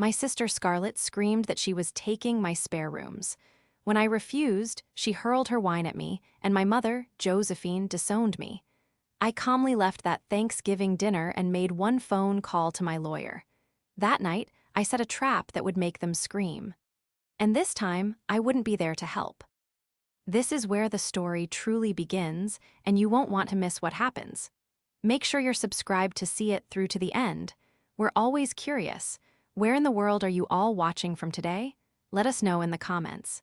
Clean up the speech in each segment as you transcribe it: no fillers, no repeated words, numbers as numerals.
My sister Scarlett screamed that she was taking my spare rooms. When I refused, she hurled her wine at me, and my mother, Josephine, disowned me. I calmly left that Thanksgiving dinner and made one phone call to my lawyer. That night, I set a trap that would make them scream. And this time, I wouldn't be there to help. This is where the story truly begins, and you won't want to miss what happens. Make sure you're subscribed to see it through to the end. We're always curious. Where in the world are you all watching from today? Let us know in the comments.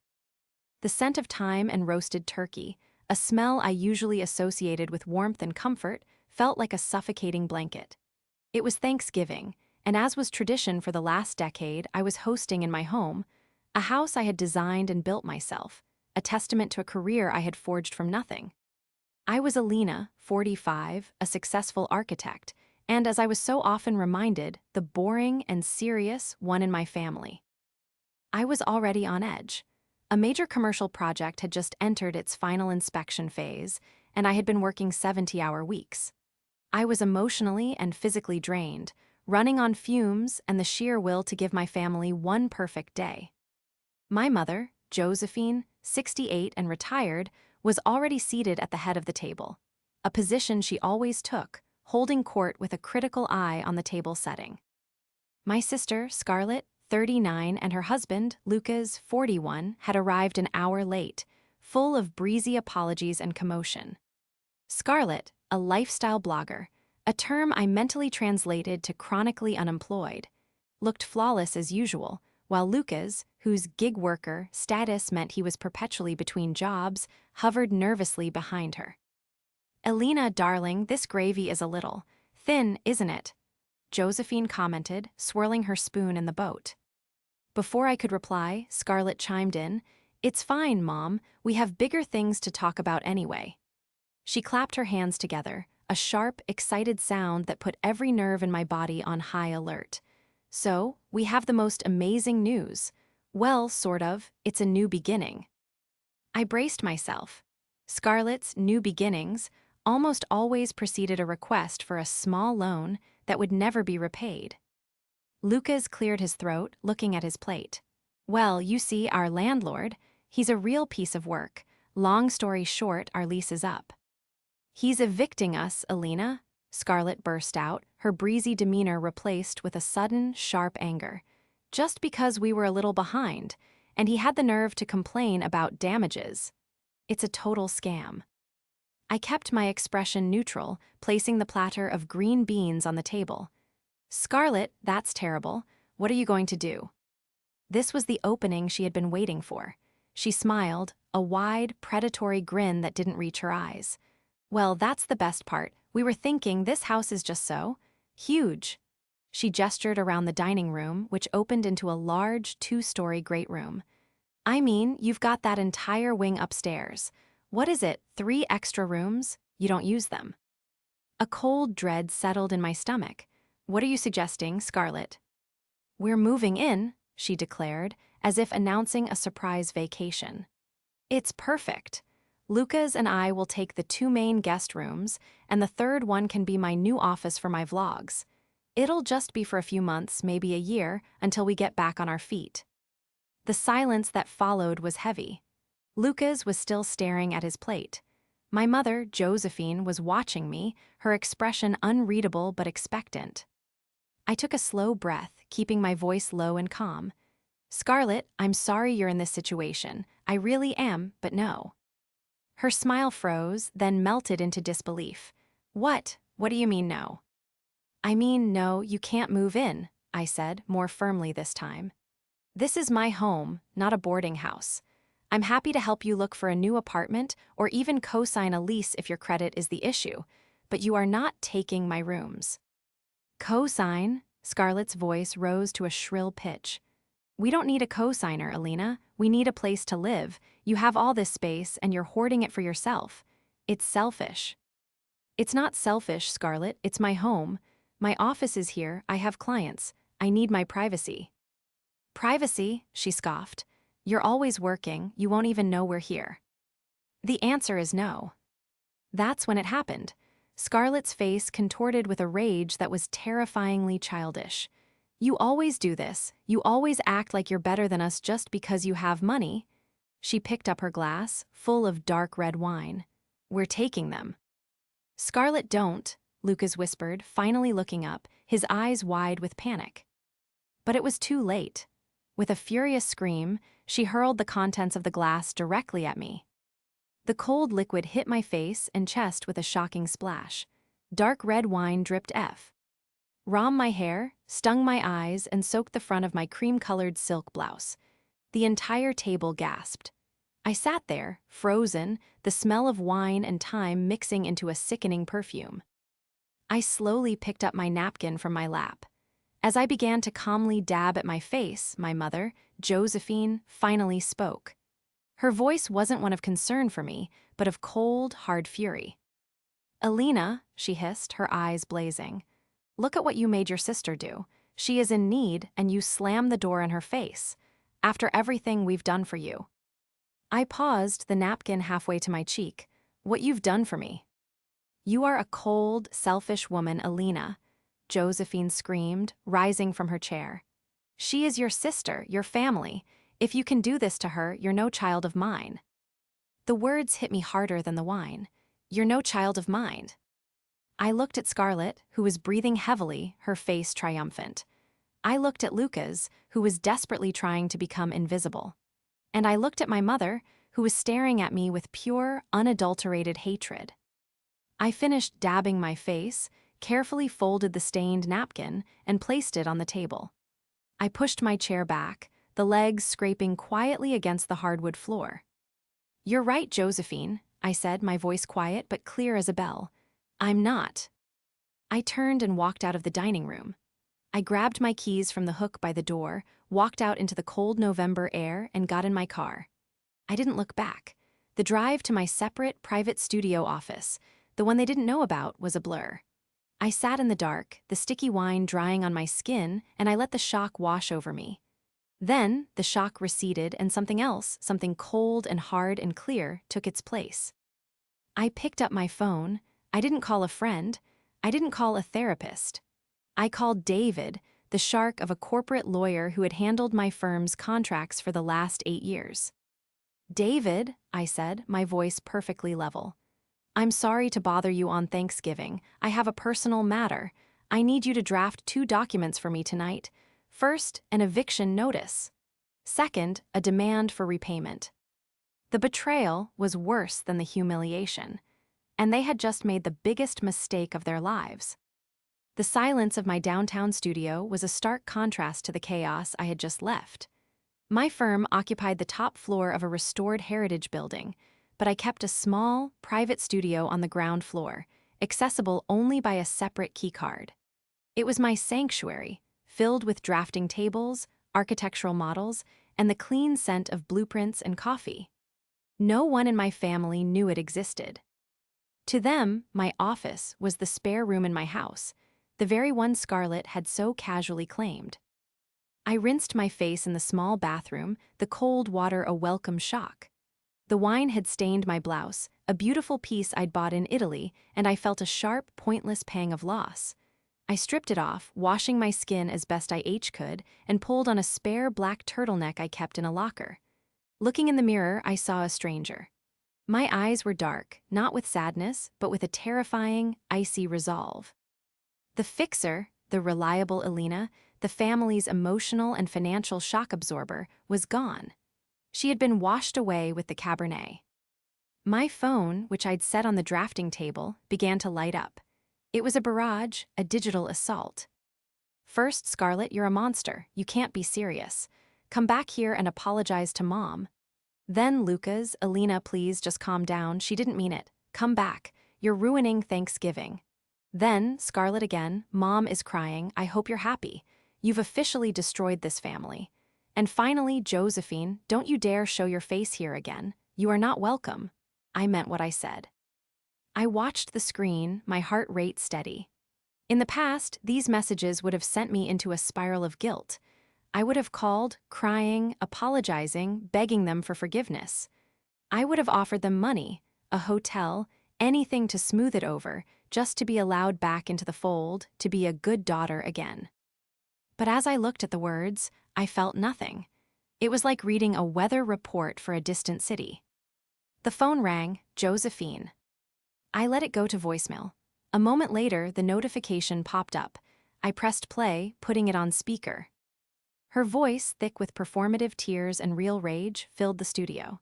The scent of thyme and roasted turkey, a smell I usually associated with warmth and comfort, felt like a suffocating blanket. It was Thanksgiving, and as was tradition for the last decade, I was hosting in my home, a house I had designed and built myself, a testament to a career I had forged from nothing. I was Alina, 45, a successful architect, and as I was so often reminded, the boring and serious one in my family. I was already on edge. A major commercial project had just entered its final inspection phase, and I had been working 70-hour weeks. I was emotionally and physically drained, running on fumes and the sheer will to give my family one perfect day. My mother, Josephine, 68 and retired, was already seated at the head of the table, a position she always took, holding court with a critical eye on the table setting. My sister, Scarlett, 39, and her husband, Lucas, 41, had arrived an hour late, full of breezy apologies and commotion. Scarlett, a lifestyle blogger, a term I mentally translated to chronically unemployed, looked flawless as usual, while Lucas, whose gig worker status meant he was perpetually between jobs, hovered nervously behind her. "Alina, darling, this gravy is a little thin, isn't it?" Josephine commented, swirling her spoon in the boat. Before I could reply, Scarlett chimed in, "It's fine, Mom. We have bigger things to talk about anyway." She clapped her hands together, a sharp, excited sound that put every nerve in my body on high alert. "So, we have the most amazing news. Well, sort of, it's a new beginning." I braced myself. Scarlett's new beginnings almost always preceded a request for a small loan that would never be repaid. Lucas cleared his throat, looking at his plate. "Well, you see, our landlord, he's a real piece of work. Long story short, our lease is up." "He's evicting us, Alina," Scarlett burst out, her breezy demeanor replaced with a sudden, sharp anger. "Just because we were a little behind, and he had the nerve to complain about damages. It's a total scam." I kept my expression neutral, placing the platter of green beans on the table. "Scarlett, that's terrible. What are you going to do?" This was the opening she had been waiting for. She smiled, a wide, predatory grin that didn't reach her eyes. "Well, that's the best part. We were thinking this house is just so huge." She gestured around the dining room, which opened into a large, 2-story great room. "I mean, you've got that entire wing upstairs. What is it, 3 extra rooms? You don't use them." A cold dread settled in my stomach. "What are you suggesting, Scarlett?" "We're moving in," she declared, as if announcing a surprise vacation. "It's perfect. Lucas and I will take the 2 main guest rooms, and the third one can be my new office for my vlogs. It'll just be for a few months, maybe a year, until we get back on our feet." The silence that followed was heavy. Lucas was still staring at his plate. My mother, Josephine, was watching me, her expression unreadable but expectant. I took a slow breath, keeping my voice low and calm. "Scarlett, I'm sorry you're in this situation. I really am, but no." Her smile froze, then melted into disbelief. What do you mean no?" "I mean, no, you can't move in," I said, more firmly this time. "This is my home, not a boarding house. I'm happy to help you look for a new apartment or even co-sign a lease if your credit is the issue, but you are not taking my rooms." "Co-sign?" Scarlett's voice rose to a shrill pitch. "We don't need a co-signer, Alina. We need a place to live. You have all this space and you're hoarding it for yourself. It's selfish." "It's not selfish, Scarlett. It's my home. My office is here. I have clients. I need my privacy." "Privacy?" she scoffed. "You're always working. You won't even know we're here." The answer is no. That's when it happened. Scarlett's face contorted with a rage that was terrifyingly childish. You always do this. You always act like you're better than us just because you have money. She picked up her glass, full of dark red wine. We're taking them. Scarlett, don't, Lucas whispered, finally looking up, his eyes wide with panic. But it was too late. With a furious scream, she hurled the contents of the glass directly at me. The cold liquid hit my face and chest with a shocking splash. Dark red wine dripped Rom my hair, stung my eyes, and soaked the front of my cream-colored silk blouse. The entire table gasped. I sat there, frozen, the smell of wine and thyme mixing into a sickening perfume. I slowly picked up my napkin from my lap. As I began to calmly dab at my face, my mother, Josephine, finally spoke. Her voice wasn't one of concern for me, but of cold, hard fury. "Alina," she hissed, her eyes blazing. "Look at what you made your sister do. She is in need, and you slam the door in her face. After everything we've done for you." I paused, the napkin halfway to my cheek. "What you've done for me." "You are a cold, selfish woman, Alina," Josephine screamed, rising from her chair. "She is your sister, your family. If you can do this to her, you're no child of mine." The words hit me harder than the wine. "You're no child of mine." I looked at Scarlett, who was breathing heavily, her face triumphant. I looked at Lucas, who was desperately trying to become invisible. And I looked at my mother, who was staring at me with pure, unadulterated hatred. I finished dabbing my face, carefully folded the stained napkin, and placed it on the table. I pushed my chair back, the legs scraping quietly against the hardwood floor. "You're right, Josephine," I said, my voice quiet but clear as a bell. "I'm not." I turned and walked out of the dining room. I grabbed my keys from the hook by the door, walked out into the cold November air, and got in my car. I didn't look back. The drive to my separate, private studio office, the one they didn't know about, was a blur. I sat in the dark, the sticky wine drying on my skin, and I let the shock wash over me. Then, the shock receded and something else, something cold and hard and clear, took its place. I picked up my phone. I didn't call a friend. I didn't call a therapist. I called David, the shark of a corporate lawyer who had handled my firm's contracts for the last 8 years. "David," I said, my voice perfectly level. "I'm sorry to bother you on Thanksgiving. I have a personal matter. I need you to draft 2 documents for me tonight. First, an eviction notice. Second, a demand for repayment." The betrayal was worse than the humiliation, and they had just made the biggest mistake of their lives. The silence of my downtown studio was a stark contrast to the chaos I had just left. My firm occupied the top floor of a restored heritage building, but I kept a small, private studio on the ground floor, accessible only by a separate keycard. It was my sanctuary, filled with drafting tables, architectural models, and the clean scent of blueprints and coffee. No one in my family knew it existed. To them, my office was the spare room in my house, the very one Scarlett had so casually claimed. I rinsed my face in the small bathroom, the cold water a welcome shock. The wine had stained my blouse, a beautiful piece I'd bought in Italy, and I felt a sharp, pointless pang of loss. I stripped it off, washing my skin as best I could, and pulled on a spare black turtleneck I kept in a locker. Looking in the mirror, I saw a stranger. My eyes were dark, not with sadness, but with a terrifying, icy resolve. The fixer, the reliable Alina, the family's emotional and financial shock absorber, was gone. She had been washed away with the Cabernet. My phone, which I'd set on the drafting table, began to light up. It was a barrage, a digital assault. "First, Scarlett, you're a monster. You can't be serious. Come back here and apologize to Mom." Then, "Lucas, Alina, please just calm down. She didn't mean it. Come back. You're ruining Thanksgiving." Then, Scarlett again, "Mom is crying. I hope you're happy. You've officially destroyed this family." And finally, "Josephine, don't you dare show your face here again. You are not welcome." I meant what I said. I watched the screen, my heart rate steady. In the past, these messages would have sent me into a spiral of guilt. I would have called, crying, apologizing, begging them for forgiveness. I would have offered them money, a hotel, anything to smooth it over, just to be allowed back into the fold, to be a good daughter again. But as I looked at the words, I felt nothing. It was like reading a weather report for a distant city. The phone rang, Josephine. I let it go to voicemail. A moment later, the notification popped up. I pressed play, putting it on speaker. Her voice, thick with performative tears and real rage, filled the studio.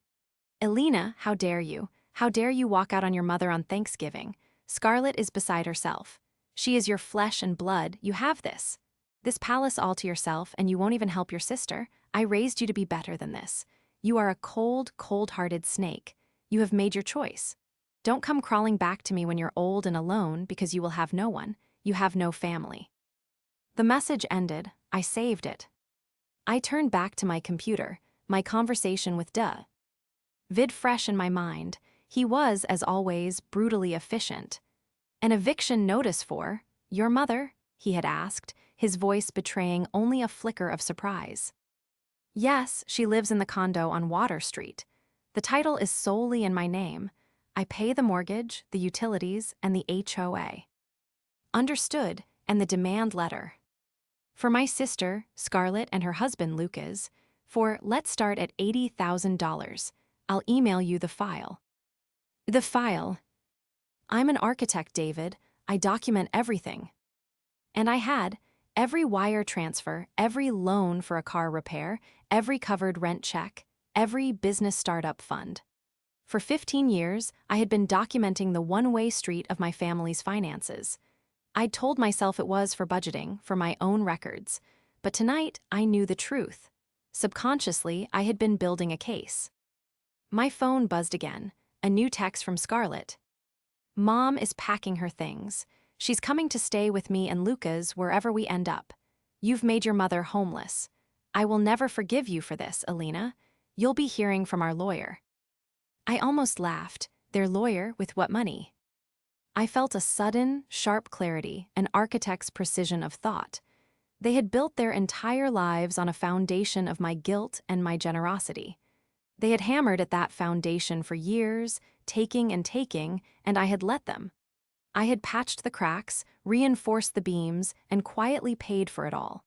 Elena, how dare you? How dare you walk out on your mother on Thanksgiving? Scarlett is beside herself. She is your flesh and blood. You have this. This palace all to yourself, and you won't even help your sister. I raised you to be better than this. You are a cold, cold-hearted snake. You have made your choice. Don't come crawling back to me when you're old and alone because you will have no one. You have no family. The message ended. I saved it. I turned back to my computer, my conversation with Vid fresh in my mind. He was, as always, brutally efficient. An eviction notice for your mother? He had asked, his voice betraying only a flicker of surprise. Yes, she lives in the condo on Water Street. The title is solely in my name. I pay the mortgage, the utilities, and the HOA. Understood, and the demand letter. For my sister, Scarlett, and her husband, Lucas, let's start at $80,000. I'll email you the file. The file. I'm an architect, David. I document everything. And I had every wire transfer, every loan for a car repair, every covered rent check, every business startup fund. For 15 years, I had been documenting the one-way street of my family's finances. I'd told myself it was for budgeting, for my own records. But tonight, I knew the truth. Subconsciously, I had been building a case. My phone buzzed again, a new text from Scarlett. Mom is packing her things. She's coming to stay with me and Lucas wherever we end up. You've made your mother homeless. I will never forgive you for this, Elena. You'll be hearing from our lawyer. I almost laughed. Their lawyer with what money? I felt a sudden, sharp clarity, an architect's precision of thought. They had built their entire lives on a foundation of my guilt and my generosity. They had hammered at that foundation for years, taking, and I had let them. I had patched the cracks, reinforced the beams, and quietly paid for it all.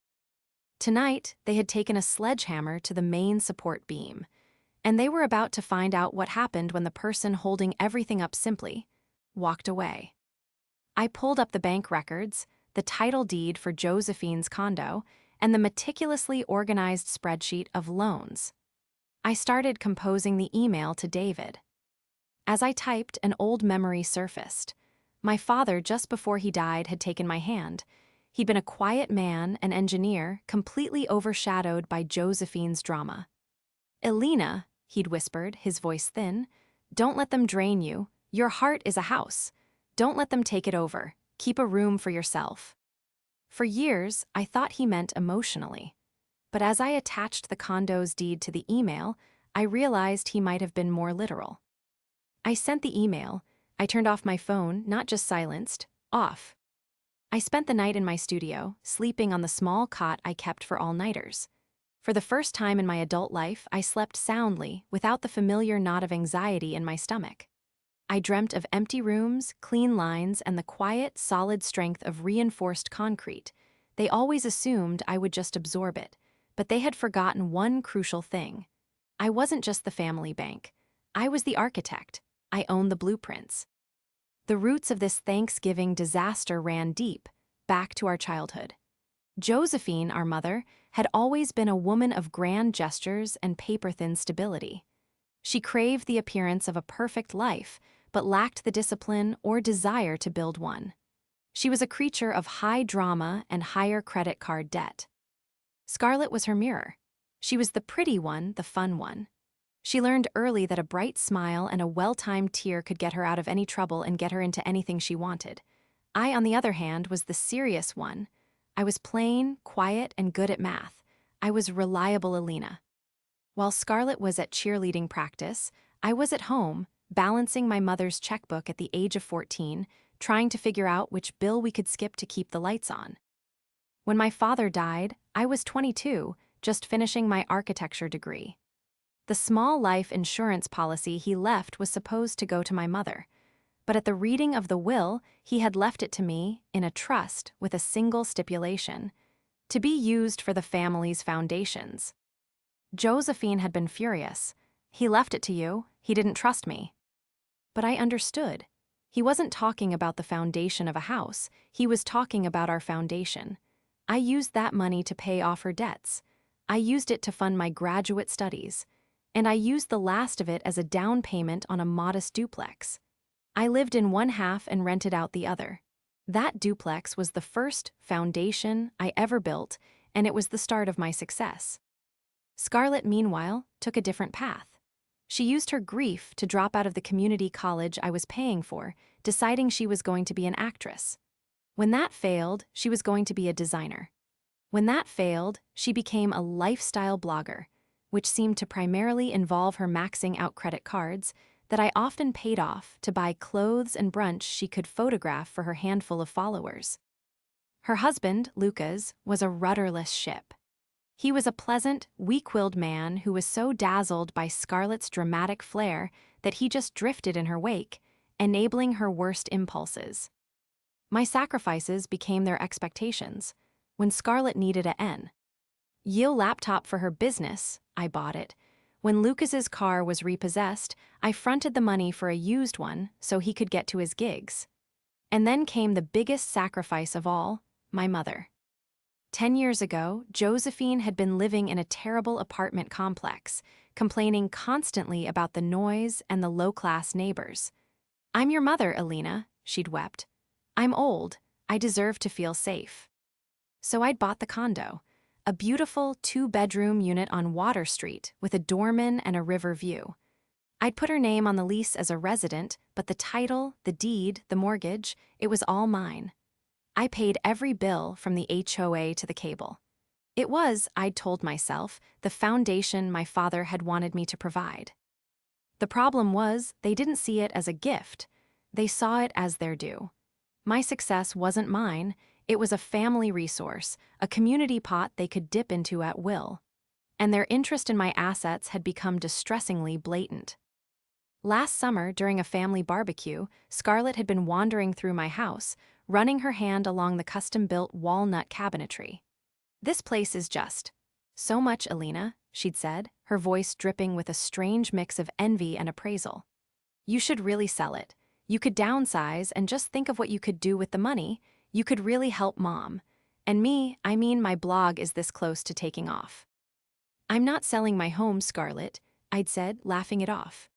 Tonight, they had taken a sledgehammer to the main support beam, and they were about to find out what happened when the person holding everything up simply walked away. I pulled up the bank records, the title deed for Josephine's condo, and the meticulously organized spreadsheet of loans. I started composing the email to David. As I typed, an old memory surfaced. My father, just before he died, had taken my hand. He'd been a quiet man, an engineer, completely overshadowed by Josephine's drama. Elena, he'd whispered, his voice thin, don't let them drain you. Your heart is a house. Don't let them take it over. Keep a room for yourself. For years, I thought he meant emotionally. But as I attached the condo's deed to the email, I realized he might have been more literal. I sent the email. I turned off my phone, not just silenced, off. I spent the night in my studio, sleeping on the small cot I kept for all-nighters. For the first time in my adult life, I slept soundly, without the familiar knot of anxiety in my stomach. I dreamt of empty rooms, clean lines, and the quiet, solid strength of reinforced concrete. They always assumed I would just absorb it, but they had forgotten one crucial thing. I wasn't just the family bank. I was the architect. I owned the blueprints. The roots of this Thanksgiving disaster ran deep, back to our childhood. Josephine, our mother, had always been a woman of grand gestures and paper-thin stability. She craved the appearance of a perfect life, but lacked the discipline or desire to build one. She was a creature of high drama and higher credit card debt. Scarlett was her mirror. She was the pretty one, the fun one. She learned early that a bright smile and a well-timed tear could get her out of any trouble and get her into anything she wanted. I, on the other hand, was the serious one. I was plain, quiet, and good at math. I was reliable Elena. While Scarlett was at cheerleading practice, I was at home, balancing my mother's checkbook at the age of 14, trying to figure out which bill we could skip to keep the lights on. When my father died, I was 22, just finishing my architecture degree. The small life insurance policy he left was supposed to go to my mother, but at the reading of the will, he had left it to me in a trust with a single stipulation. to be used for the family's foundations. Josephine had been furious. He left it to you, he didn't trust me. But I understood. He wasn't talking about the foundation of a house, he was talking about our foundation. I used that money to pay off her debts. I used it to fund my graduate studies. And I used the last of it as a down payment on a modest duplex. I lived in one half and rented out the other. That duplex was the first foundation I ever built, and it was the start of my success. Scarlett, meanwhile, took a different path. She used her grief to drop out of the community college I was paying for, deciding she was going to be an actress. When that failed, she was going to be a designer. When that failed, she became a lifestyle blogger, which seemed to primarily involve her maxing out credit cards that I often paid off to buy clothes and brunch she could photograph for her handful of followers. Her husband, Lucas, was a rudderless ship. He was a pleasant, weak-willed man who was so dazzled by Scarlett's dramatic flair that he just drifted in her wake, enabling her worst impulses. My sacrifices became their expectations. When Scarlett needed a Yale laptop for her business, I bought it. When Lucas's car was repossessed, I fronted the money for a used one so he could get to his gigs. And then came the biggest sacrifice of all, my mother. 10 years ago, Josephine had been living in a terrible apartment complex, complaining constantly about the noise and the low-class neighbors. "I'm your mother, Alina," she'd wept. "I'm old. I deserve to feel safe." So I'd bought the condo, a beautiful 2-bedroom unit on Water Street with a doorman and a river view. I'd put her name on the lease as a resident, but the title, the deed, the mortgage, it was all mine. I paid every bill from the HOA to the cable. It was, I'd told myself, the foundation my father had wanted me to provide. The problem was, they didn't see it as a gift. They saw it as their due. My success wasn't mine. It was a family resource, a community pot they could dip into at will. And their interest in my assets had become distressingly blatant. Last summer, during a family barbecue, Scarlett had been wandering through my house, running her hand along the custom-built walnut cabinetry. "This place is just so much, Alina," she'd said, her voice dripping with a strange mix of envy and appraisal. "You should really sell it. You could downsize and just think of what you could do with the money. You could really help Mom. And me, I mean, my blog is this close to taking off." "I'm not selling my home, Scarlett," I'd said, laughing it off.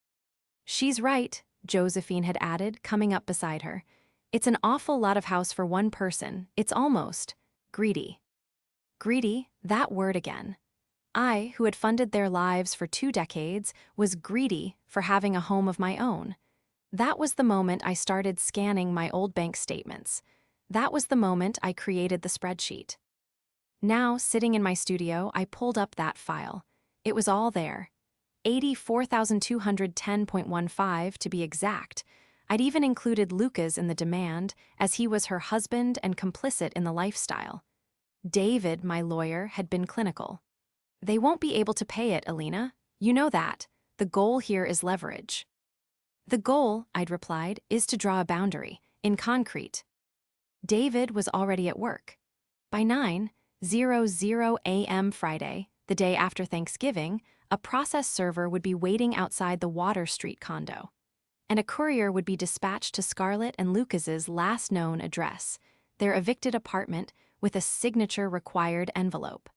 "She's right," Josephine had added, coming up beside her. "It's an awful lot of house for one person. It's almost greedy." Greedy, that word again. I, who had funded their lives for 2 decades, was greedy for having a home of my own. That was the moment I started scanning my old bank statements. That was the moment I created the spreadsheet. Now, sitting in my studio, I pulled up that file. It was all there. 84,210.15 to be exact. I'd even included Lucas in the demand, as he was her husband and complicit in the lifestyle. David, my lawyer, had been clinical. "They won't be able to pay it, Alina. You know that. The goal here is leverage." "The goal," I'd replied, "is to draw a boundary, in concrete." David was already at work. By 9:00 a.m. Friday, the day after Thanksgiving, a process server would be waiting outside the Water Street condo, and a courier would be dispatched to Scarlett and Lucas's last known address, their evicted apartment, with a signature-required envelope.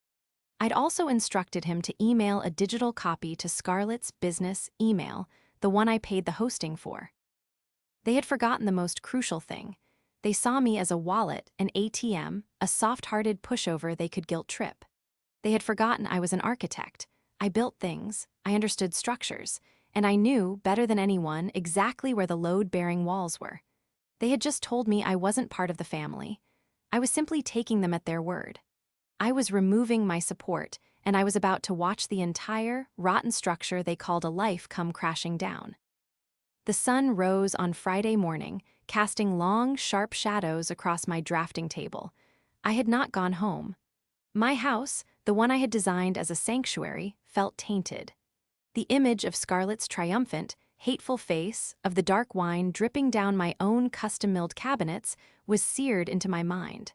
I'd also instructed him to email a digital copy to Scarlett's business email, the one I paid the hosting for. They had forgotten the most crucial thing. They saw me as a wallet, an ATM, a soft-hearted pushover they could guilt-trip. They had forgotten I was an architect. I built things, I understood structures, and I knew, better than anyone, exactly where the load-bearing walls were. They had just told me I wasn't part of the family. I was simply taking them at their word. I was removing my support, and I was about to watch the entire, rotten structure they called a life come crashing down. The sun rose on Friday morning, casting long, sharp shadows across my drafting table. I had not gone home. My house, the one I had designed as a sanctuary, felt tainted. The image of Scarlett's triumphant, hateful face, of the dark wine dripping down my own custom-milled cabinets, was seared into my mind.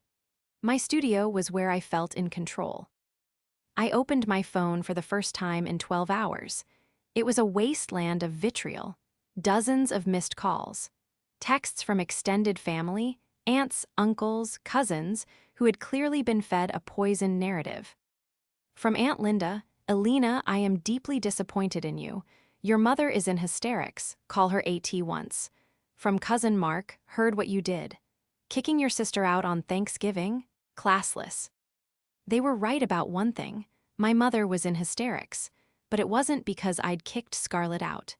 My studio was where I felt in control. I opened my phone for the first time in 12 hours. It was a wasteland of vitriol, dozens of missed calls, texts from extended family, aunts, uncles, cousins, who had clearly been fed a poisoned narrative. From Aunt Linda, "Alina, I am deeply disappointed in you. Your mother is in hysterics. Call her AT once." From Cousin Mark, "Heard what you did. Kicking your sister out on Thanksgiving? Classless." They were right about one thing. My mother was in hysterics, but it wasn't because I'd kicked Scarlett out.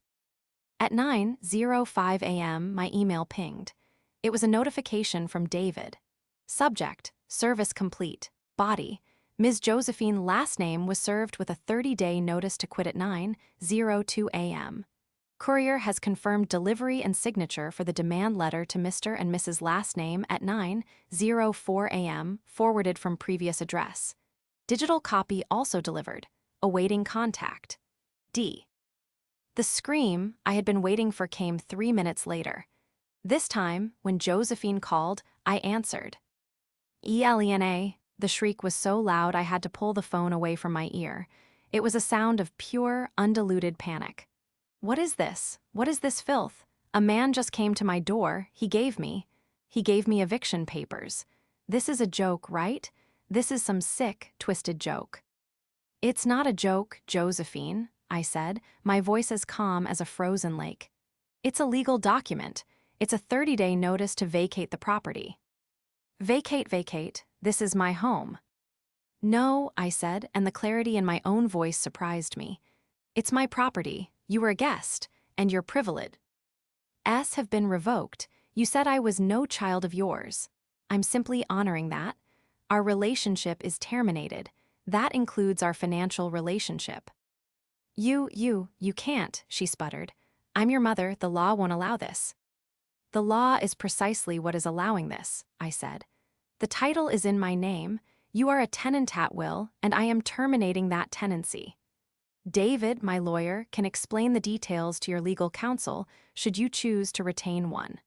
At 9:05 a.m., my email pinged. It was a notification from David. Subject: Service complete. Body: Ms. Josephine last name was served with a 30-day notice to quit at 9:02 a.m. Courier has confirmed delivery and signature for the demand letter to Mr. and Mrs. last name at 9:04 a.m., forwarded from previous address. Digital copy also delivered. Awaiting contact. D. The scream I had been waiting for came 3 minutes later. This time, when Josephine called, I answered. "Elena." The shriek was so loud I had to pull the phone away from my ear. It was a sound of pure, undiluted panic. "What is this? What is this filth? A man just came to my door. He gave me eviction papers. This is a joke, right? This is some sick, twisted joke." "It's not a joke, Josephine," I said, my voice as calm as a frozen lake. "It's a legal document. It's a 30-day notice to vacate the property." Vacate. This is my home." "No," I said, and the clarity in my own voice surprised me. "It's my property. You were a guest, and your privilege have been revoked. You said I was no child of yours. I'm simply honoring that. Our relationship is terminated. That includes our financial relationship." You can't," she sputtered. "I'm your mother. The law won't allow this." "The law is precisely what is allowing this," I said. "The title is in my name. You are a tenant at will, and I am terminating that tenancy. David, my lawyer, can explain the details to your legal counsel should you choose to retain one."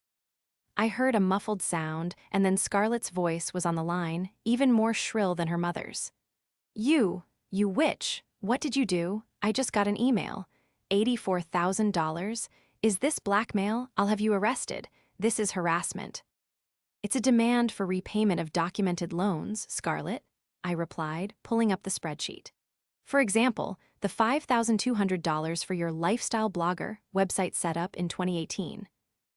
I heard a muffled sound, and then Scarlett's voice was on the line, even more shrill than her mother's. You witch, what did you do? I just got an email. $84,000? Is this blackmail? I'll have you arrested. This is harassment." "It's a demand for repayment of documented loans, Scarlett," I replied, pulling up the spreadsheet. "For example, the $5,200 for your lifestyle blogger website setup in 2018,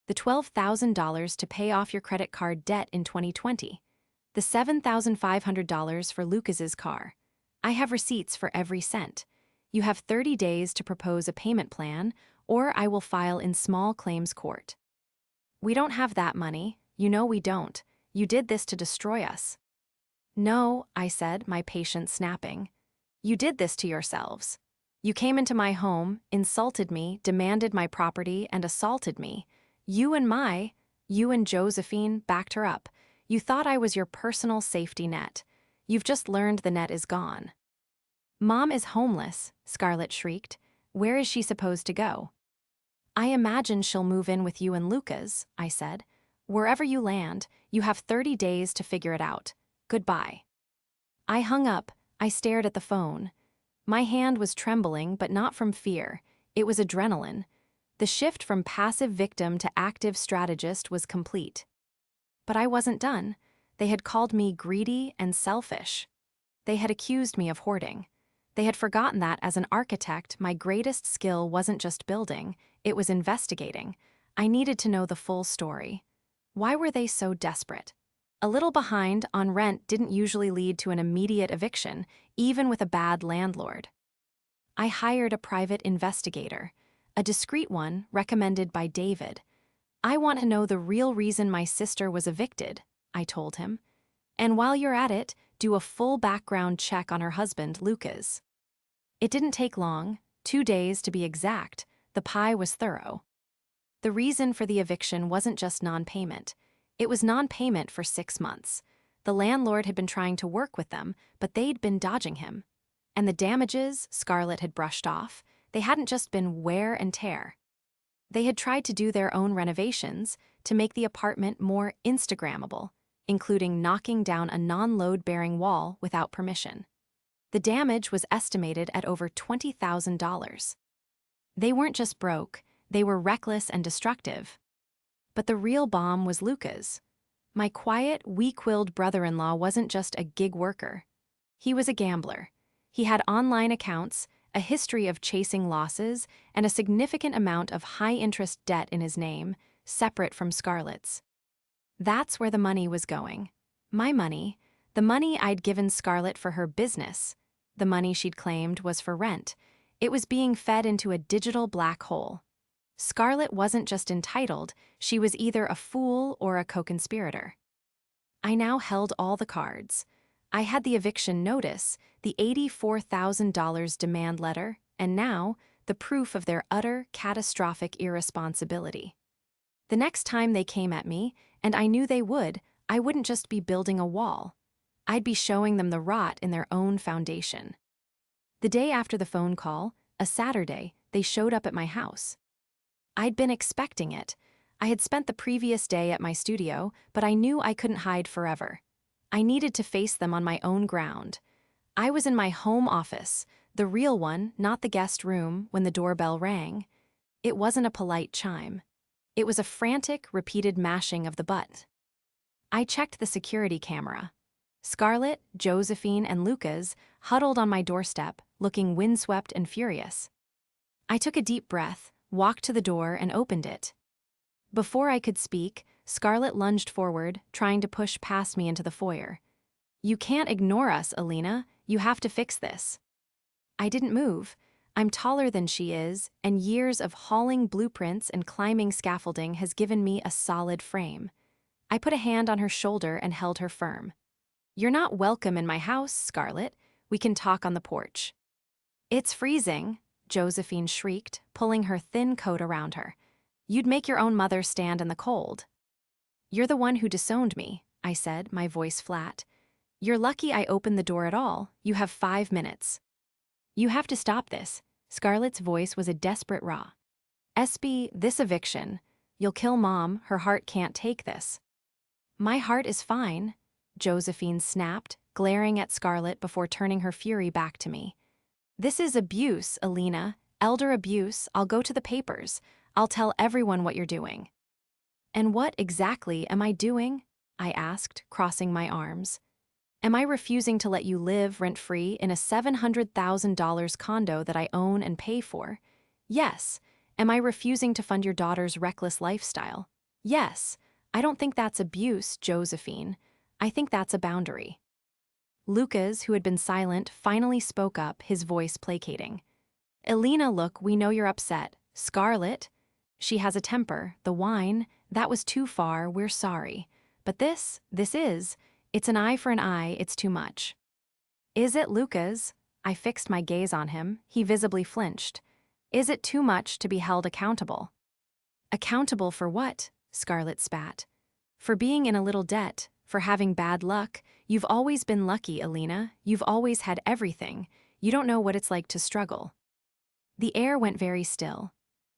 the $12,000 to pay off your credit card debt in 2020, the $7,500 for Lucas's car. I have receipts for every cent. You have 30 days to propose a payment plan, or I will file in small claims court." "We don't have that money. You know we don't. You did this to destroy us." "No," I said, my patience snapping. "You did this to yourselves. You came into my home, insulted me, demanded my property, and assaulted me. You and Josephine backed her up. You thought I was your personal safety net. You've just learned the net is gone." "Mom is homeless," Scarlett shrieked. "Where is she supposed to go?" "I imagine she'll move in with you and Lucas," I said. "Wherever you land, you have 30 days to figure it out. Goodbye." I hung up. I stared at the phone. My hand was trembling, but not from fear. It was adrenaline. The shift from passive victim to active strategist was complete. But I wasn't done. They had called me greedy and selfish. They had accused me of hoarding. They had forgotten that as an architect, my greatest skill wasn't just building, it was investigating. I needed to know the full story. Why were they so desperate? A little behind on rent didn't usually lead to an immediate eviction, even with a bad landlord. I hired a private investigator, a discreet one recommended by David. "I want to know the real reason my sister was evicted," I told him. "And while you're at it, do a full background check on her husband, Lucas." It didn't take long, 2 days to be exact. The pie was thorough. The reason for the eviction wasn't just non-payment. It was non-payment for 6 months. The landlord had been trying to work with them, but they'd been dodging him. And the damages Scarlett had brushed off, they hadn't just been wear and tear. They had tried to do their own renovations to make the apartment more Instagrammable. including knocking down a non-load-bearing wall without permission. The damage was estimated at over $20,000. They weren't just broke, they were reckless and destructive. But the real bomb was Luca's. My quiet, weak-willed brother-in-law wasn't just a gig worker. He was a gambler. He had online accounts, a history of chasing losses, and a significant amount of high-interest debt in his name, separate from Scarlett's. That's where the money was going. My money, the money I'd given Scarlett for her business, the money she'd claimed was for rent. It was being fed into a digital black hole. Scarlett wasn't just entitled, she was either a fool or a co-conspirator. I now held all the cards. I had the eviction notice, the $84,000 demand letter, and now, the proof of their utter, catastrophic irresponsibility. The next time they came at me, and I knew they would, I wouldn't just be building a wall. I'd be showing them the rot in their own foundation. The day after the phone call, a Saturday, they showed up at my house. I'd been expecting it. I had spent the previous day at my studio, but I knew I couldn't hide forever. I needed to face them on my own ground. I was in my home office, the real one, not the guest room, when the doorbell rang. It wasn't a polite chime. It was a frantic, repeated mashing of the button. I checked the security camera. Scarlett, Josephine, and Lucas huddled on my doorstep, looking windswept and furious. I took a deep breath, walked to the door, and opened it. Before I could speak, Scarlett lunged forward, trying to push past me into the foyer. "You can't ignore us, Alina. You have to fix this." I didn't move. I'm taller than she is, and years of hauling blueprints and climbing scaffolding has given me a solid frame. I put a hand on her shoulder and held her firm. "You're not welcome in my house, Scarlett. We can talk on the porch." "It's freezing," Josephine shrieked, pulling her thin coat around her. "You'd make your own mother stand in the cold." "You're the one who disowned me," I said, my voice flat. "You're lucky I opened the door at all. You have 5 minutes." "You have to stop this." Scarlett's voice was a desperate raw. "SB, this eviction. You'll kill Mom. Her heart can't take this." "My heart is fine," Josephine snapped, glaring at Scarlett before turning her fury back to me. "This is abuse, Alina. Elder abuse. I'll go to the papers. I'll tell everyone what you're doing." "And what exactly am I doing?" I asked, crossing my arms. "Am I refusing to let you live rent-free in a $700,000 condo that I own and pay for? Yes. Am I refusing to fund your daughter's reckless lifestyle? Yes. I don't think that's abuse, Josephine. I think that's a boundary." Lucas, who had been silent, finally spoke up, his voice placating. "Alina, look, we know you're upset. Scarlett, she has a temper. The wine, that was too far, we're sorry. But it's an eye for an eye, it's too much." "Is it, Lucas?" I fixed my gaze on him. He visibly flinched. "Is it too much to be held accountable?" "Accountable for what?" Scarlett spat. "For being in a little debt, for having bad luck. You've always been lucky, Alina. You've always had everything. You don't know what it's like to struggle." The air went very still.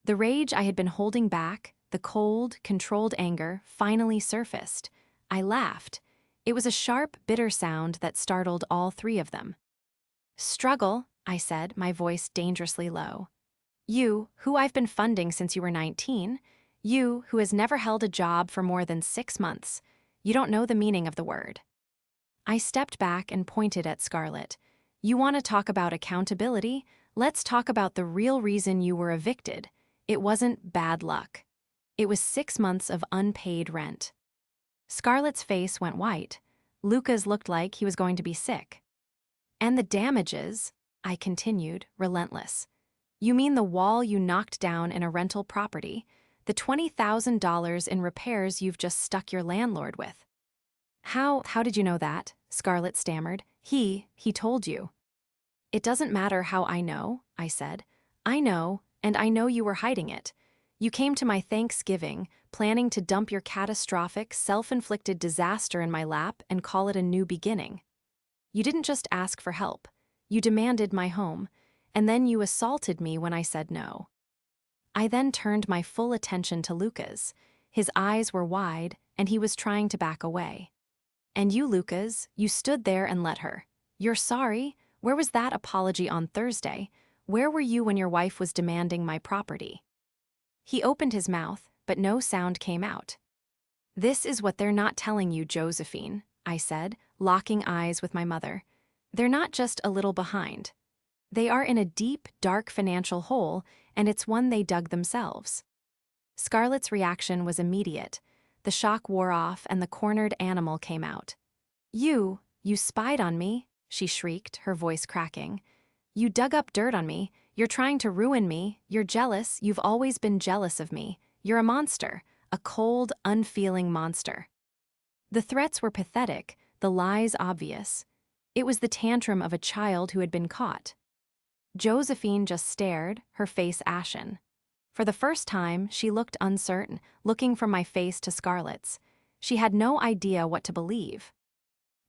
The rage I had been holding back, the cold, controlled anger, finally surfaced. I laughed. It was a sharp, bitter sound that startled all three of them. "Struggle," I said, my voice dangerously low. "You, who I've been funding since you were 19. You, who has never held a job for more than 6 months. You don't know the meaning of the word." I stepped back and pointed at Scarlett. "You want to talk about accountability? Let's talk about the real reason you were evicted. It wasn't bad luck. It was 6 months of unpaid rent." Scarlett's face went white. Lucas looked like he was going to be sick. "And the damages," I continued, relentless. "You mean the wall you knocked down in a rental property? The $20,000 in repairs you've just stuck your landlord with?" How did you know that?" Scarlett stammered. He told you." "It doesn't matter how I know," I said. "I know, and I know you were hiding it. You came to my Thanksgiving, planning to dump your catastrophic, self-inflicted disaster in my lap and call it a new beginning. You didn't just ask for help. You demanded my home, and then you assaulted me when I said no." I then turned my full attention to Lucas. His eyes were wide, and he was trying to back away. And you, Lucas, you stood there and let her. You're sorry? Where was that apology on Thursday? Where were you when your wife was demanding my property?" He opened his mouth, but no sound came out. "This is what they're not telling you, Josephine," I said, locking eyes with my mother. "They're not just a little behind. They are in a deep, dark financial hole, and it's one they dug themselves." Scarlett's reaction was immediate. The shock wore off and the cornered animal came out. You spied on me," she shrieked, her voice cracking. "You dug up dirt on me. You're trying to ruin me. You're jealous. You've always been jealous of me. You're a monster, a cold, unfeeling monster." The threats were pathetic, the lies obvious. It was the tantrum of a child who had been caught. Josephine just stared, her face ashen. For the first time, she looked uncertain, looking from my face to Scarlett's. She had no idea what to believe.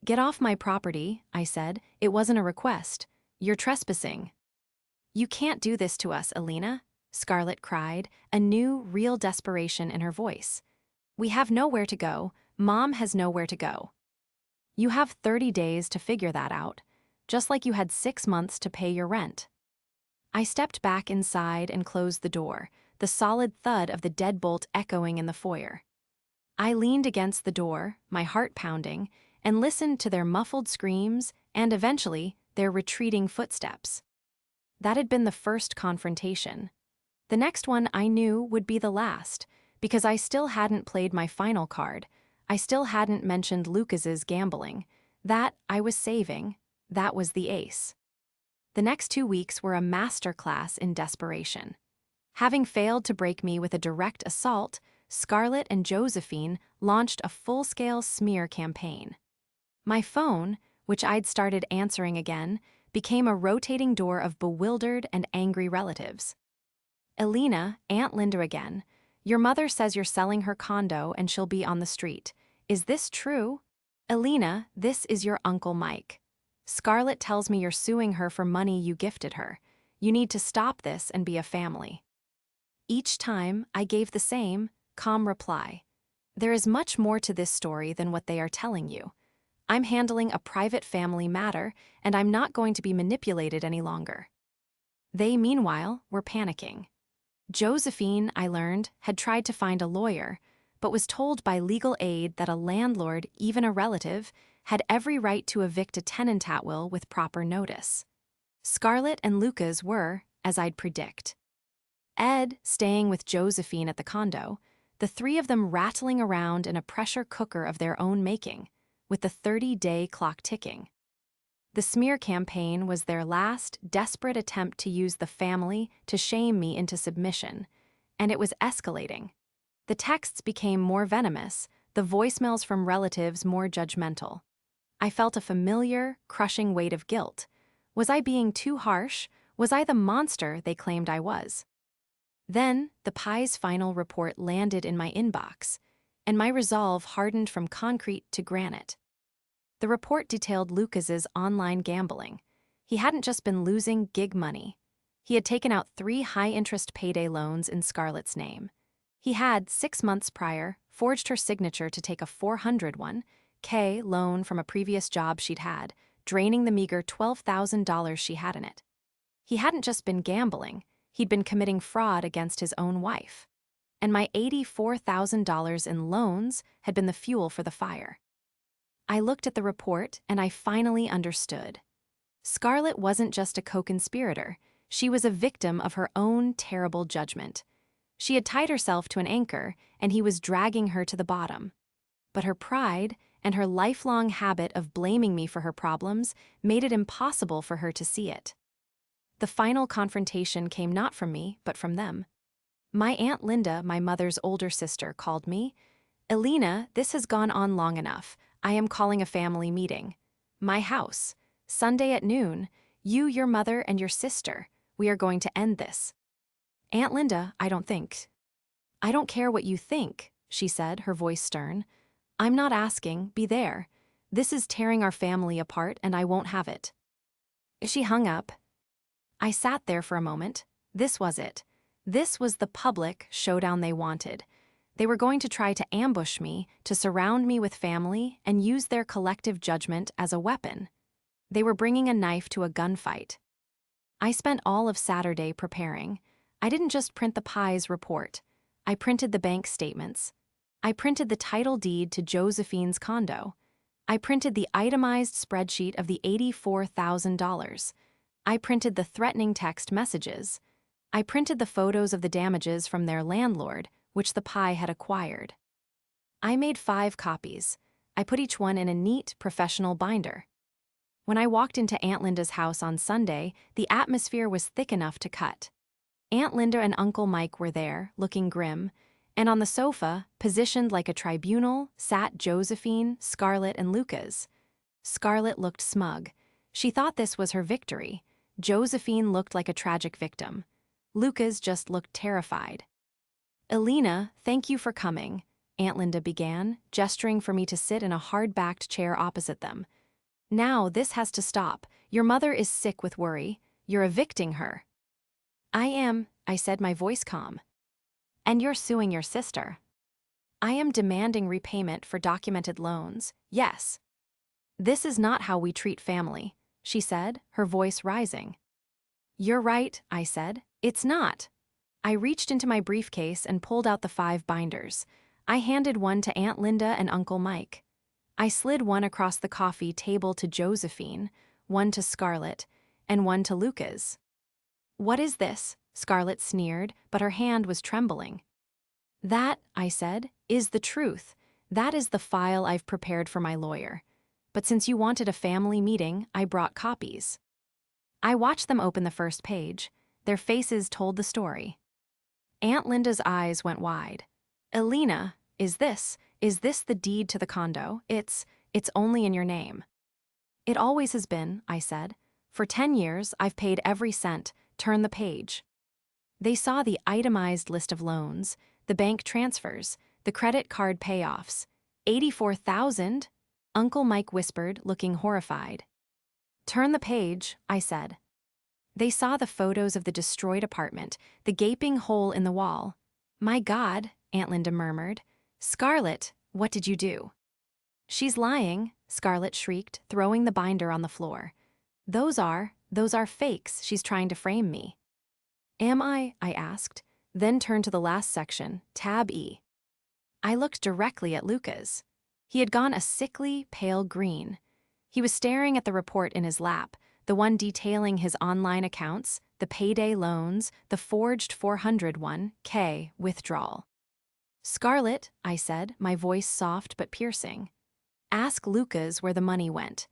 "Get off my property," I said. "It wasn't a request. You're trespassing." "You can't do this to us, Alina," Scarlett cried, a new, real desperation in her voice. "We have nowhere to go. Mom has nowhere to go. You have 30 days to figure that out, just like you had 6 months to pay your rent." I stepped back inside and closed the door, the solid thud of the deadbolt echoing in the foyer. I leaned against the door, my heart pounding, and listened to their muffled screams and, eventually, their retreating footsteps. That had been the first confrontation. The next one I knew would be the last, because I still hadn't played my final card. I still hadn't mentioned Lucas's gambling. That I was saving. That was the ace. The next 2 weeks were a masterclass in desperation. Having failed to break me with a direct assault, Scarlett and Josephine launched a full-scale smear campaign. My phone, which I'd started answering again, became a rotating door of bewildered and angry relatives. "Alina, Aunt Linda again. Your mother says you're selling her condo and she'll be on the street. Is this true? Alina, this is your Uncle Mike. Scarlett tells me you're suing her for money you gifted her. You need to stop this and be a family." Each time, I gave the same, calm reply. "There is much more to this story than what they are telling you. I'm handling a private family matter, and I'm not going to be manipulated any longer." They, meanwhile, were panicking. Josephine, I learned, had tried to find a lawyer, but was told by legal aid that a landlord, even a relative, had every right to evict a tenant at will with proper notice. Scarlett and Lucas were, as I'd predict. Ed staying with Josephine at the condo, the three of them rattling around in a pressure cooker of their own making, with the 30-day clock ticking. The smear campaign was their last, desperate attempt to use the family to shame me into submission, and it was escalating. The texts became more venomous, the voicemails from relatives more judgmental. I felt a familiar, crushing weight of guilt. Was I being too harsh? Was I the monster they claimed I was? Then, the Pie's final report landed in my inbox, and my resolve hardened from concrete to granite. The report detailed Lucas's online gambling. He hadn't just been losing gig money. He had taken out 3 high-interest payday loans in Scarlett's name. He had, 6 months prior, forged her signature to take a $401K loan from a previous job she'd had, draining the meager $12,000 she had in it. He hadn't just been gambling, he'd been committing fraud against his own wife. And my $84,000 in loans had been the fuel for the fire. I looked at the report and I finally understood. Scarlett wasn't just a co-conspirator, she was a victim of her own terrible judgment. She had tied herself to an anchor, and he was dragging her to the bottom. But her pride and her lifelong habit of blaming me for her problems made it impossible for her to see it. The final confrontation came not from me, but from them. My Aunt Linda, my mother's older sister, called me. "Alina, this has gone on long enough. I am calling a family meeting. My house. Sunday at noon. You, your mother, and your sister. We are going to end this." "Aunt Linda, I don't think." "I don't care what you think," she said, her voice stern. "I'm not asking, be there. This is tearing our family apart, and I won't have it." She hung up. I sat there for a moment. This was it. This was the public showdown they wanted. They were going to try to ambush me, to surround me with family, and use their collective judgment as a weapon. They were bringing a knife to a gunfight. I spent all of Saturday preparing. I didn't just print the Pie's report. I printed the bank statements. I printed the title deed to Josephine's condo. I printed the itemized spreadsheet of the $84,000. I printed the threatening text messages. I printed the photos of the damages from their landlord, which the Pie had acquired. I made 5 copies. I put each one in a neat, professional binder. When I walked into Aunt Linda's house on Sunday, the atmosphere was thick enough to cut. Aunt Linda and Uncle Mike were there, looking grim, and on the sofa, positioned like a tribunal, sat Josephine, Scarlett, and Lucas. Scarlett looked smug. She thought this was her victory. Josephine looked like a tragic victim. Lucas just looked terrified. "Elena, thank you for coming," Aunt Linda began, gesturing for me to sit in a hard-backed chair opposite them. "Now this has to stop. Your mother is sick with worry. You're evicting her." "I am," I said, my voice calm. "And you're suing your sister." "I am demanding repayment for documented loans, yes." "This is not how we treat family," she said, her voice rising. "You're right," I said. "It's not." I reached into my briefcase and pulled out the 5 binders. I handed one to Aunt Linda and Uncle Mike. I slid one across the coffee table to Josephine, one to Scarlett, and one to Lucas. "What is this?" Scarlett sneered, but her hand was trembling. "That," I said, "is the truth. That is the file I've prepared for my lawyer. But since you wanted a family meeting, I brought copies." I watched them open the first page. Their faces told the story. Aunt Linda's eyes went wide. "Elena, is this the deed to the condo? It's only in your name." "It always has been," I said. "For 10 years, I've paid every cent. Turn the page." They saw the itemized list of loans, the bank transfers, the credit card payoffs. $84,000? Uncle Mike whispered, looking horrified. "Turn the page," I said. They saw the photos of the destroyed apartment, the gaping hole in the wall. "My God," Aunt Linda murmured. "Scarlett, what did you do?" "She's lying," Scarlett shrieked, throwing the binder on the floor. Those are fakes. She's trying to frame me." "Am I?" I asked, then turned to the last section, tab E. I looked directly at Lucas. He had gone a sickly, pale green. He was staring at the report in his lap, the one detailing his online accounts, the payday loans, the forged 401k withdrawal. "Scarlett," I said, my voice soft but piercing. "Ask Lucas where the money went.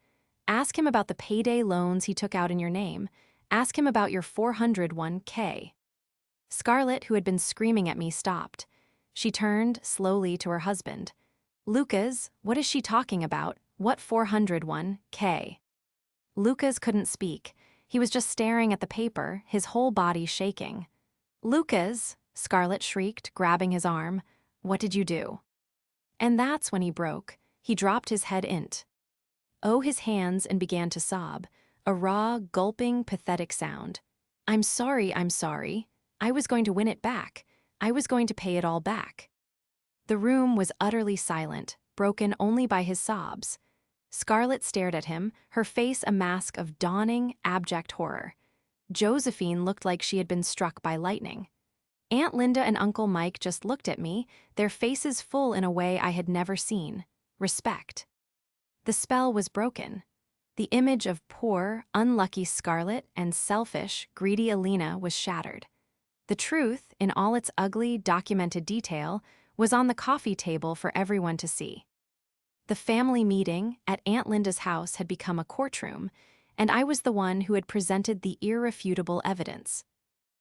Ask him about the payday loans he took out in your name. Ask him about your 401k. Scarlett, who had been screaming at me, stopped. She turned slowly to her husband. "Lucas, what is she talking about? What 401k? Lucas couldn't speak. He was just staring at the paper, his whole body shaking. "Lucas," Scarlett shrieked, grabbing his arm, "what did you do?" And that's when he broke. He dropped his head his hands and began to sob, a raw, gulping, pathetic sound. I'm sorry. I was going to win it back. I was going to pay it all back." The room was utterly silent, broken only by his sobs. Scarlett stared at him, her face a mask of dawning, abject horror. Josephine looked like she had been struck by lightning. Aunt Linda and Uncle Mike just looked at me, their faces full in a way I had never seen. Respect. The spell was broken. The image of poor, unlucky Scarlett and selfish, greedy Elena was shattered. The truth, in all its ugly, documented detail, was on the coffee table for everyone to see. The family meeting at Aunt Linda's house had become a courtroom, and I was the one who had presented the irrefutable evidence.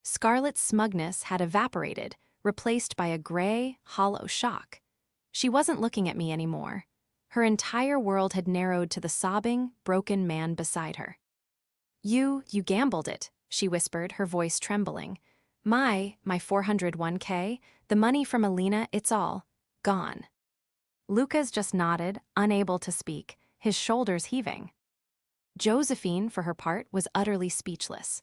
Scarlett's smugness had evaporated, replaced by a gray, hollow shock. She wasn't looking at me anymore. Her entire world had narrowed to the sobbing, broken man beside her. You gambled it," she whispered, her voice trembling. My 401k, the money from Elena, it's all gone." Lucas just nodded, unable to speak, his shoulders heaving. Josephine, for her part, was utterly speechless.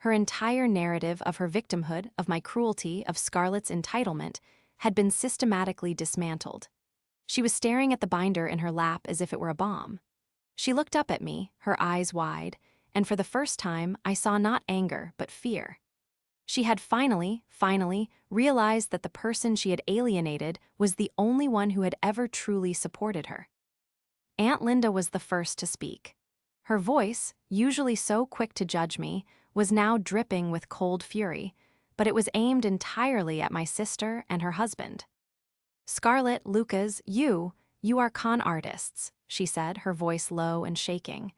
Her entire narrative of her victimhood, of my cruelty, of Scarlett's entitlement, had been systematically dismantled. She was staring at the binder in her lap as if it were a bomb. She looked up at me, her eyes wide, and for the first time I saw not anger but fear. She had finally realized that the person she had alienated was the only one who had ever truly supported her. Aunt Linda was the first to speak. Her voice, usually so quick to judge me, was now dripping with cold fury, but it was aimed entirely at my sister and her husband. "Scarlett, Lucas, you are con artists," she said, her voice low and shaking.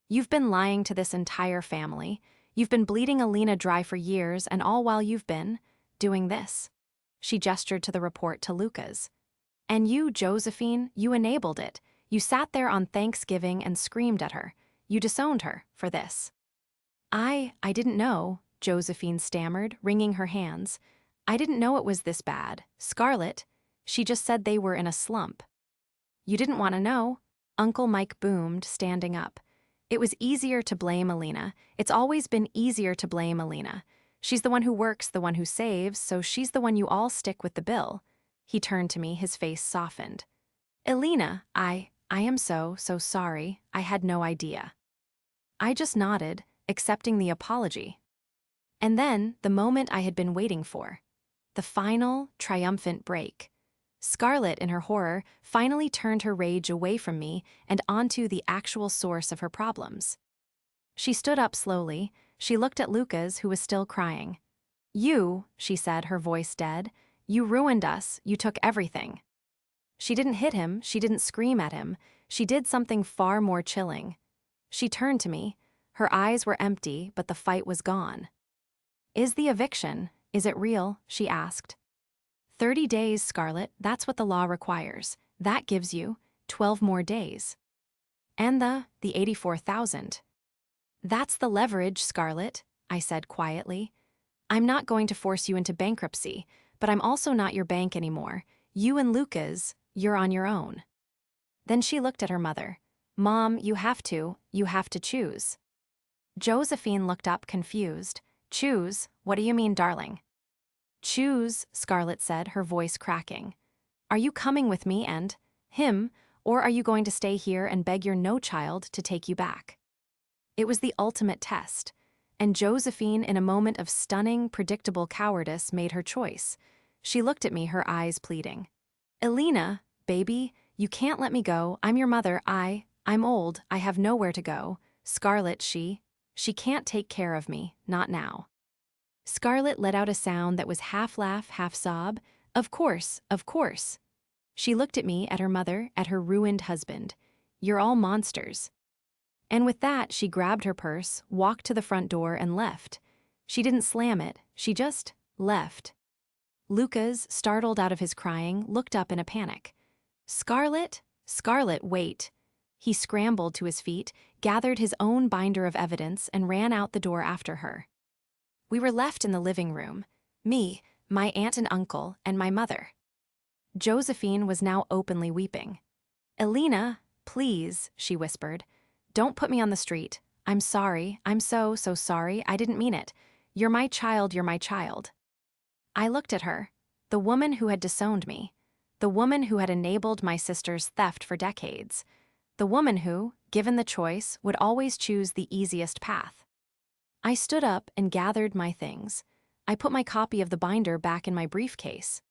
"You've been lying to this entire family. You've been bleeding Alina dry for years, and all while you've been doing this." She gestured to the report to Lucas. "And you, Josephine, you enabled it. You sat there on Thanksgiving and screamed at her. You disowned her for this." I didn't know," Josephine stammered, wringing her hands. "I didn't know it was this bad. Scarlett, she just said they were in a slump." "You didn't want to know," Uncle Mike boomed, standing up. "It was easier to blame Alina. It's always been easier to blame Alina. She's the one who works, the one who saves, so she's the one you all stick with the bill." He turned to me, his face softened. "Alina, I am so sorry. I had no idea." I just nodded, accepting the apology. And then, the moment I had been waiting for. The final, triumphant break. Scarlett, in her horror, finally turned her rage away from me and onto the actual source of her problems. She stood up slowly. She looked at Lucas, who was still crying. "You," she said, her voice dead, "you ruined us, you took everything." She didn't hit him, she didn't scream at him, she did something far more chilling. She turned to me. Her eyes were empty, but the fight was gone. "Is the eviction, is it real?" she asked. 30 days, Scarlett, that's what the law requires. That gives you 12 more days. And the 84,000. "That's the leverage, Scarlett," I said quietly. "I'm not going to force you into bankruptcy, but I'm also not your bank anymore. You and Lucas, you're on your own." Then she looked at her mother. "Mom, you have to choose." Josephine looked up confused. "Choose? What do you mean, darling?" "Choose," Scarlett said, her voice cracking. "Are you coming with me and him, or are you going to stay here and beg your no-child to take you back?" It was the ultimate test, and Josephine, in a moment of stunning, predictable cowardice, made her choice. She looked at me, her eyes pleading. "Alina, baby, you can't let me go. I'm your mother. I'm old. I have nowhere to go. Scarlett, she can't take care of me, not now." Scarlett let out a sound that was half laugh, half sob. Of course. She looked at me, at her mother, at her ruined husband. "You're all monsters." And with that, she grabbed her purse, walked to the front door, and left. She didn't slam it, she just left. Lucas, startled out of his crying, looked up in a panic. Scarlett, wait." He scrambled to his feet, gathered his own binder of evidence, and ran out the door after her. We were left in the living room. Me, my aunt and uncle, and my mother. Josephine was now openly weeping. "Alina, please," she whispered. "Don't put me on the street. I'm sorry. I'm so sorry. I didn't mean it. You're my child. I looked at her, the woman who had disowned me, the woman who had enabled my sister's theft for decades, the woman who, given the choice, would always choose the easiest path. I stood up and gathered my things. I put my copy of the binder back in my briefcase.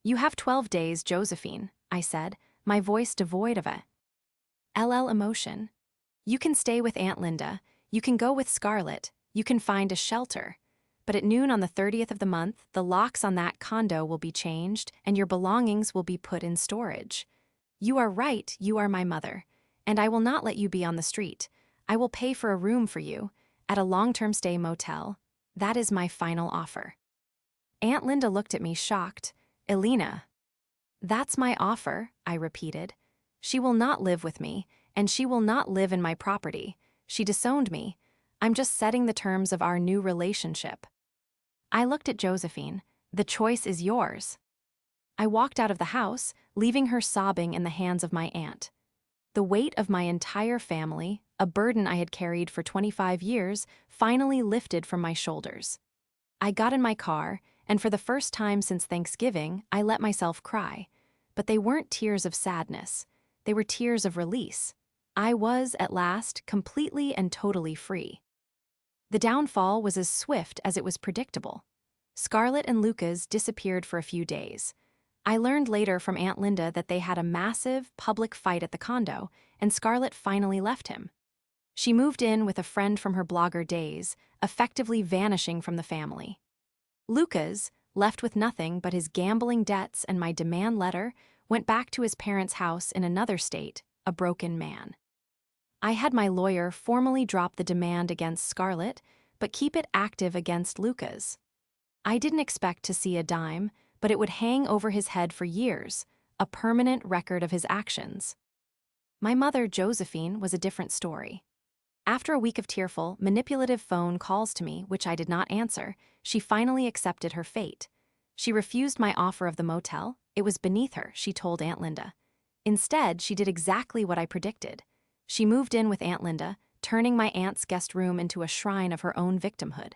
"You have 12 days, Josephine," I said, my voice devoid of a emotion. "You can stay with Aunt Linda, you can go with Scarlett, you can find a shelter. But at noon on the 30th of the month, the locks on that condo will be changed and your belongings will be put in storage. You are right, you are my mother, and I will not let you be on the street. I will pay for a room for you, at a long-term stay motel. That is my final offer." Aunt Linda looked at me, shocked. "Alina." "That's my offer," I repeated. "She will not live with me, and she will not live in my property. She disowned me. I'm just setting the terms of our new relationship." I looked at Josephine. "The choice is yours." I walked out of the house, leaving her sobbing in the hands of my aunt. The weight of my entire family, a burden I had carried for 25 years, finally lifted from my shoulders. I got in my car, and for the first time since Thanksgiving, I let myself cry. But they weren't tears of sadness. They were tears of release. I was, at last, completely and totally free. The downfall was as swift as it was predictable. Scarlett and Lucas disappeared for a few days. I learned later from Aunt Linda that they had a massive, public fight at the condo, and Scarlett finally left him. She moved in with a friend from her blogger days, effectively vanishing from the family. Lucas, left with nothing but his gambling debts and my demand letter, went back to his parents' house in another state, a broken man. I had my lawyer formally drop the demand against Scarlett, but keep it active against Lucas. I didn't expect to see a dime, but it would hang over his head for years, a permanent record of his actions. My mother, Josephine, was a different story. After a week of tearful, manipulative phone calls to me, which I did not answer, she finally accepted her fate. She refused my offer of the motel. It was beneath her, she told Aunt Linda. Instead, she did exactly what I predicted. She moved in with Aunt Linda, turning my aunt's guest room into a shrine of her own victimhood.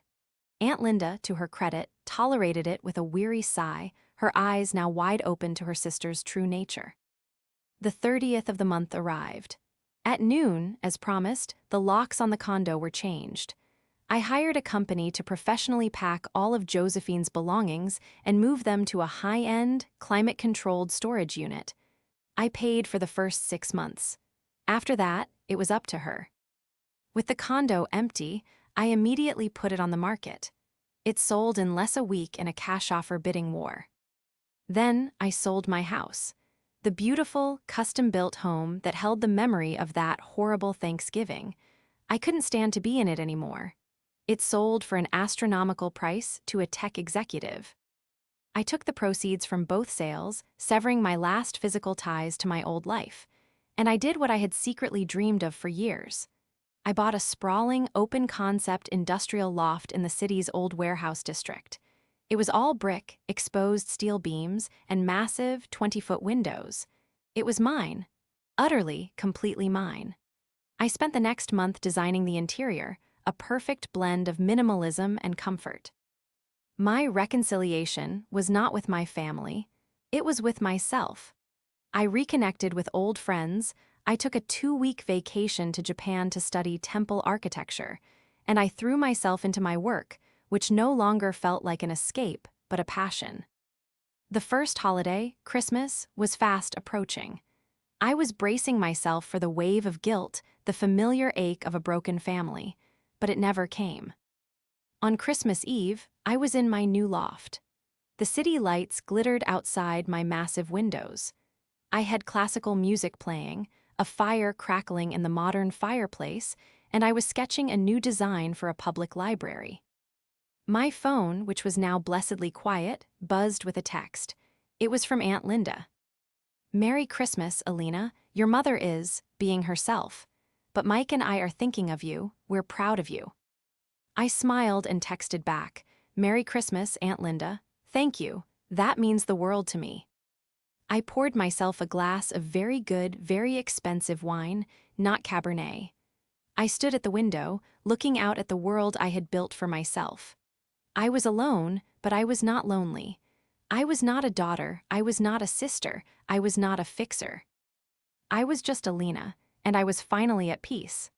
Aunt Linda, to her credit, tolerated it with a weary sigh, her eyes now wide open to her sister's true nature. The 30th of the month arrived. At noon, as promised, the locks on the condo were changed. I hired a company to professionally pack all of Josephine's belongings and move them to a high-end, climate-controlled storage unit. I paid for the first 6 months. After that, it was up to her. With the condo empty, I immediately put it on the market. It sold in less a week in a cash offer bidding war. Then I sold my house. The beautiful, custom-built home that held the memory of that horrible Thanksgiving. I couldn't stand to be in it anymore. It sold for an astronomical price to a tech executive. I took the proceeds from both sales, severing my last physical ties to my old life. And I did what I had secretly dreamed of for years. I bought a sprawling, open-concept industrial loft in the city's old warehouse district. It was all brick, exposed steel beams, and massive 20-foot windows. It was mine. Utterly, completely mine. I spent the next month designing the interior, a perfect blend of minimalism and comfort. My reconciliation was not with my family. It was with myself. I reconnected with old friends. I took a 2-week vacation to Japan to study temple architecture, and I threw myself into my work, which no longer felt like an escape, but a passion. The first holiday, Christmas, was fast approaching. I was bracing myself for the wave of guilt, the familiar ache of a broken family, but it never came. On Christmas Eve, I was in my new loft. The city lights glittered outside my massive windows. I had classical music playing, a fire crackling in the modern fireplace, and I was sketching a new design for a public library. My phone, which was now blessedly quiet, buzzed with a text. It was from Aunt Linda. "Merry Christmas, Alina. Your mother is, being herself. But Mike and I are thinking of you. We're proud of you." I smiled and texted back, "Merry Christmas, Aunt Linda. Thank you. That means the world to me." I poured myself a glass of very good, very expensive wine, not Cabernet. I stood at the window, looking out at the world I had built for myself. I was alone, but I was not lonely. I was not a daughter, I was not a sister, I was not a fixer. I was just Alina, and I was finally at peace.